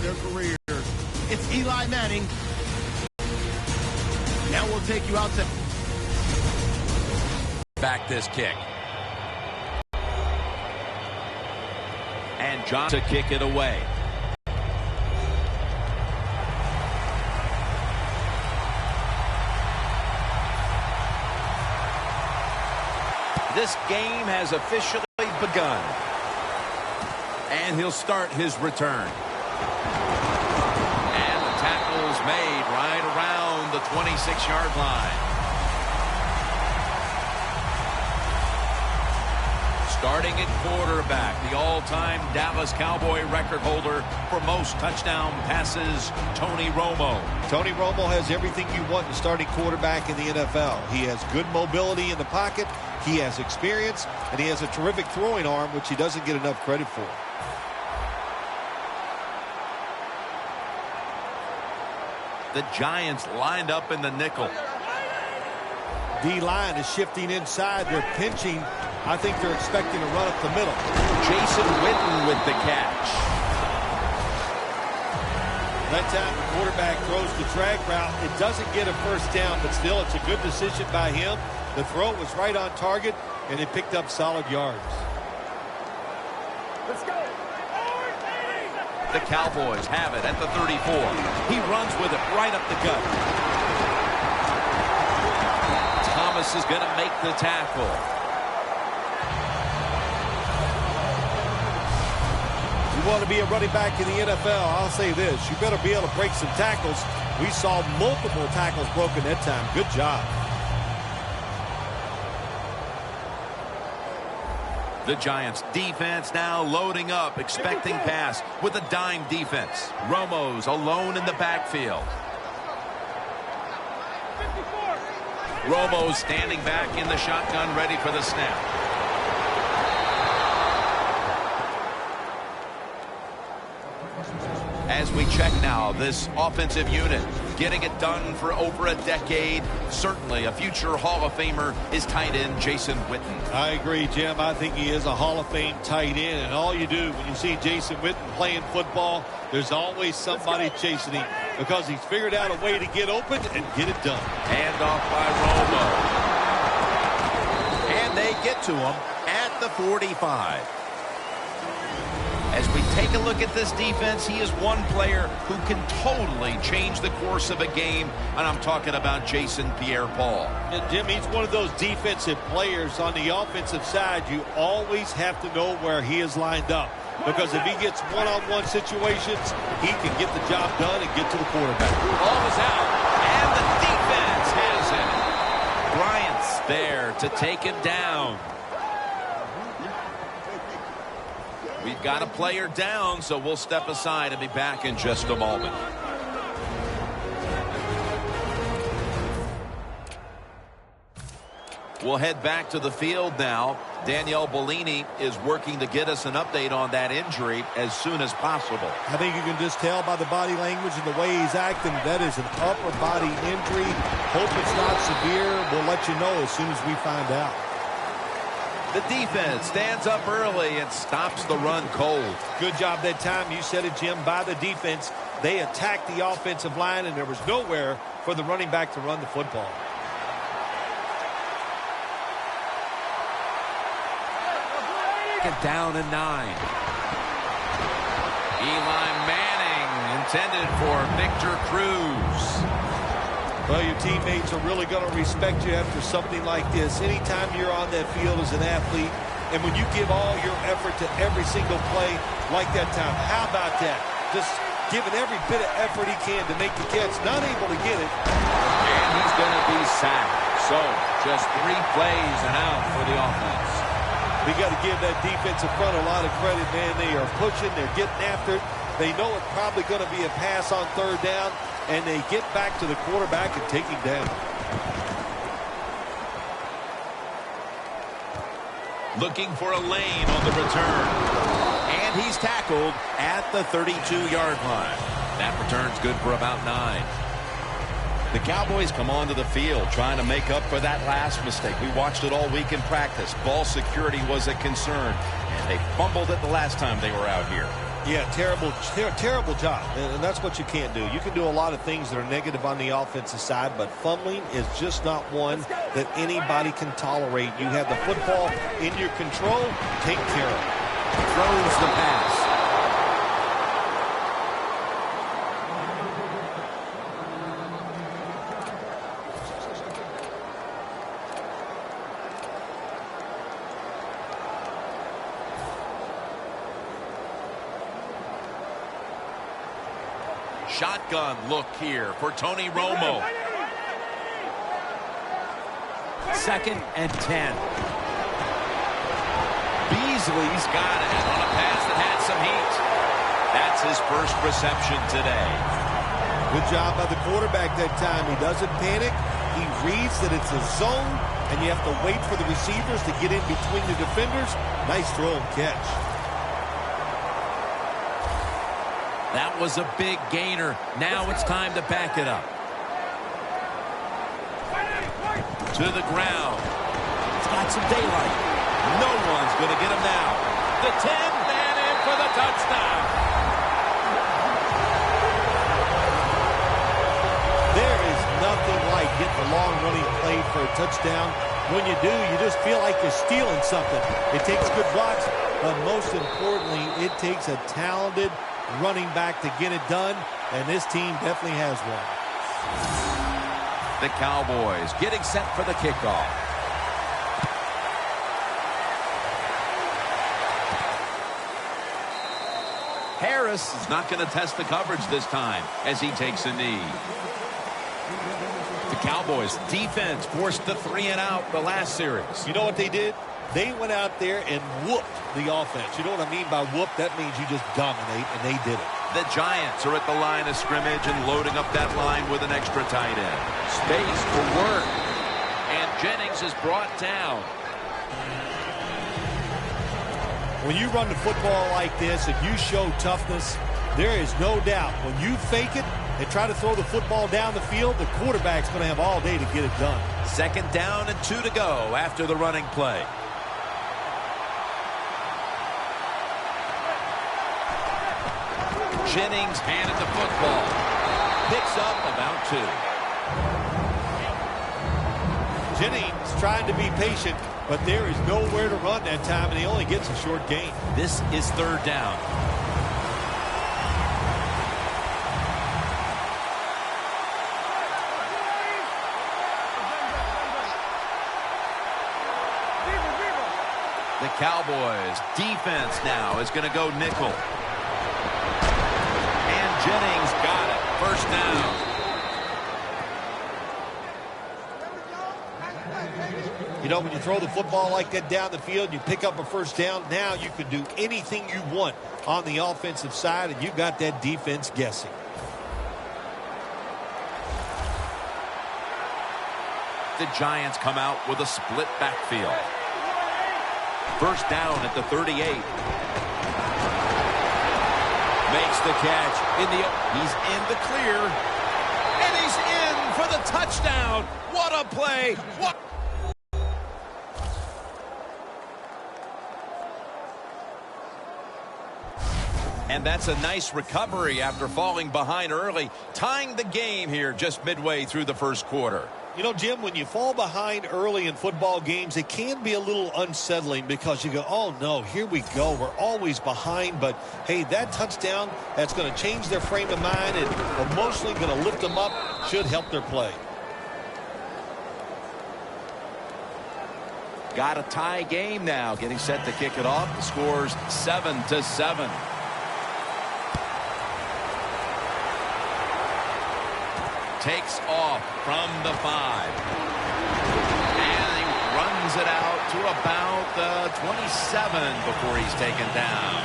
their careers. It's Eli Manning. Now we'll take you out to back this kick. And John to kick it away. This game has officially begun. And he'll start his return. And the tackle's made right around the 26-yard line. Starting at quarterback, the all-time Dallas Cowboy record holder for most touchdown passes, Tony Romo. Tony Romo has everything you want in starting quarterback in the NFL. He has good mobility in the pocket, he has experience, and he has a terrific throwing arm, which he doesn't get enough credit for. The Giants lined up in the nickel. D-line is shifting inside. They're pinching. I think they're expecting to run up the middle. Jason Witten with the catch. That time the quarterback throws the drag route. It doesn't get a first down, but still it's a good decision by him. The throw was right on target, and it picked up solid yards. Let's go. The Cowboys have it at the 34. He runs with it right up the gut. Thomas is going to make the tackle. You want to be a running back in the NFL, I'll say this. You better be able to break some tackles. We saw multiple tackles broken that time. Good job. The Giants defense now loading up, expecting pass with a dime defense. Romo's alone in the backfield. Romo standing back in the shotgun, ready for the snap. As we check now, this offensive unit getting it done for over a decade. Certainly a future Hall of Famer is tight end Jason Witten. I agree, Jim. I think he is a Hall of Fame tight end. And all you do when you see Jason Witten playing football, there's always somebody chasing him because he's figured out a way to get open and get it done. Hand off by Romo. And they get to him at the 45. As we take a look at this defense, he is one player who can totally change the course of a game, and I'm talking about Jason Pierre-Paul. And Jim, he's one of those defensive players. On the offensive side, you always have to know where he is lined up, because if he gets one-on-one situations, he can get the job done and get to the quarterback. Ball is out, and the defense has him. Bryant's there to take him down. We've got a player down, so we'll step aside and be back in just a moment. We'll head back to the field now. Danielle Bellini is working to get us an update on that injury as soon as possible. I think you can just tell by the body language and the way he's acting that is an upper body injury. Hope it's not severe. We'll let you know as soon as we find out. The defense stands up early and stops the run cold. Good job that time. You said it, Jim, by the defense. They attacked the offensive line, and there was nowhere for the running back to run the football. Get down to 9. Eli Manning intended for Victor Cruz. Well, your teammates are really going to respect you after something like this. Anytime you're on that field as an athlete, and when you give all your effort to every single play like that time, how about that? Just giving every bit of effort he can to make the catch, not able to get it. And he's going to be sacked. So, just 3 plays and out for the offense. We got to give that defensive front a lot of credit, man. They are pushing, they're getting after it. They know it's probably going to be a pass on 3rd down, and they get back to the quarterback and take him down. Looking for a lane on the return. And he's tackled at the 32-yard line. That return's good for about 9. The Cowboys come onto the field trying to make up for that last mistake. We watched it all week in practice. Ball security was a concern, and they fumbled it the last time they were out here. Yeah, terrible job. And that's what you can't do. You can do a lot of things that are negative on the offensive side, but fumbling is just not one that anybody can tolerate. You have the football in your control. Take care of it. Throws the pass. Shotgun look here for Tony Romo. 2nd and 10. Beasley's got it on a pass that had some heat. That's his first reception today. Good job by the quarterback that time. He doesn't panic. He reads that it's a zone, and you have to wait for the receivers to get in between the defenders. Nice throw and catch. That was a big gainer. Now it's time to back it up. To the ground. It's got some daylight. No one's going to get him now. The 10-man in for the touchdown. There is nothing like getting a long running play for a touchdown. When you do, you just feel like you're stealing something. It takes good blocks, but most importantly, it takes a talented running back to get it done, and this team definitely has one. The Cowboys getting set for the kickoff. Harris is not going to test the coverage this time as he takes a knee. The Cowboys defense forced the 3-and-out the last series. You know what they did? They went out there and whooped the offense. You know what I mean by whoop? That means you just dominate, and they did it. The Giants are at the line of scrimmage and loading up that line with an extra tight end. Space to work. And Jennings is brought down. When you run the football like this and you show toughness, there is no doubt when you fake it and try to throw the football down the field, the quarterback's going to have all day to get it done. 2nd down and 2 to go after the running play. Jennings handed the football. Picks up about 2. Jennings trying to be patient, but there is nowhere to run that time, and he only gets a short gain. This is 3rd down. The Cowboys defense now is going to go nickel. And Jennings got it. 1st down. You know, when you throw the football like that down the field, you pick up a 1st down. Now you can do anything you want on the offensive side, and you got that defense guessing. The Giants come out with a split backfield. 1st down at the 38. Makes the catch. He's in the clear. And he's in for the touchdown. What a play. What? And that's a nice recovery after falling behind early, tying the game here just midway through the 1st quarter. You know, Jim, when you fall behind early in football games, it can be a little unsettling because you go, oh, no, here we go. We're always behind. But, hey, that touchdown, that's going to change their frame of mind and emotionally going to lift them up, should help their play. Got a tie game now, getting set to kick it off. The score's 7-7. Takes off from the 5. And he runs it out to about the 27 before he's taken down.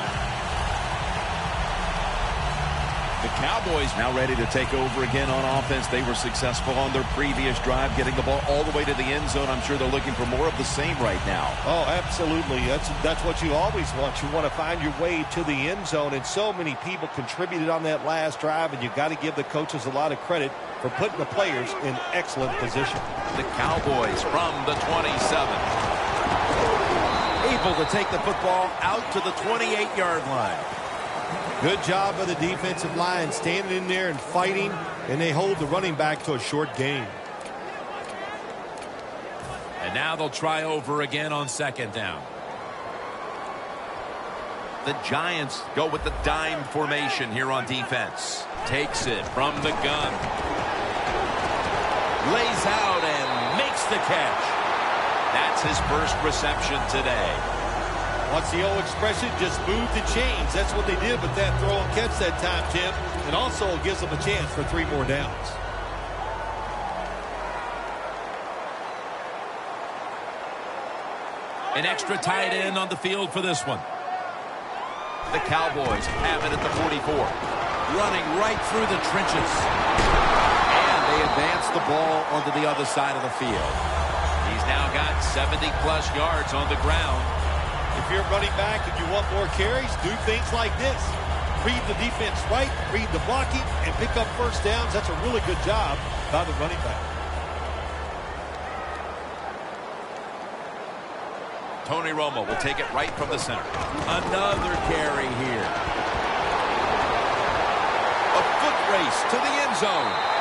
The Cowboys now ready to take over again on offense. They were successful on their previous drive, getting the ball all the way to the end zone. I'm sure they're looking for more of the same right now. Oh, absolutely. That's what you always want. You want to find your way to the end zone, and so many people contributed on that last drive, and you got to give the coaches a lot of credit for putting the players in excellent position. The Cowboys from the 27. Able to take the football out to the 28-yard line. Good job by the defensive line, standing in there and fighting, and they hold the running back to a short gain. And now they'll try over again on second down. The Giants go with the dime formation here on defense. Takes it from the gun. Lays out and makes the catch. That's his first reception today. What's the old expression? Just move the chains. That's what they did with that throw and catch that time, Tim. And also gives them a chance for 3 more downs. An extra tight end on the field for this one. The Cowboys have it at the 44. Running right through the trenches. And they advance the ball onto the other side of the field. He's now got 70-plus yards on the ground. If you're running back and you want more carries, do things like this. Read the defense right, read the blocking, and pick up first downs. That's a really good job by the running back. Tony Romo will take it right from the center. Another carry here. A foot race to the end zone.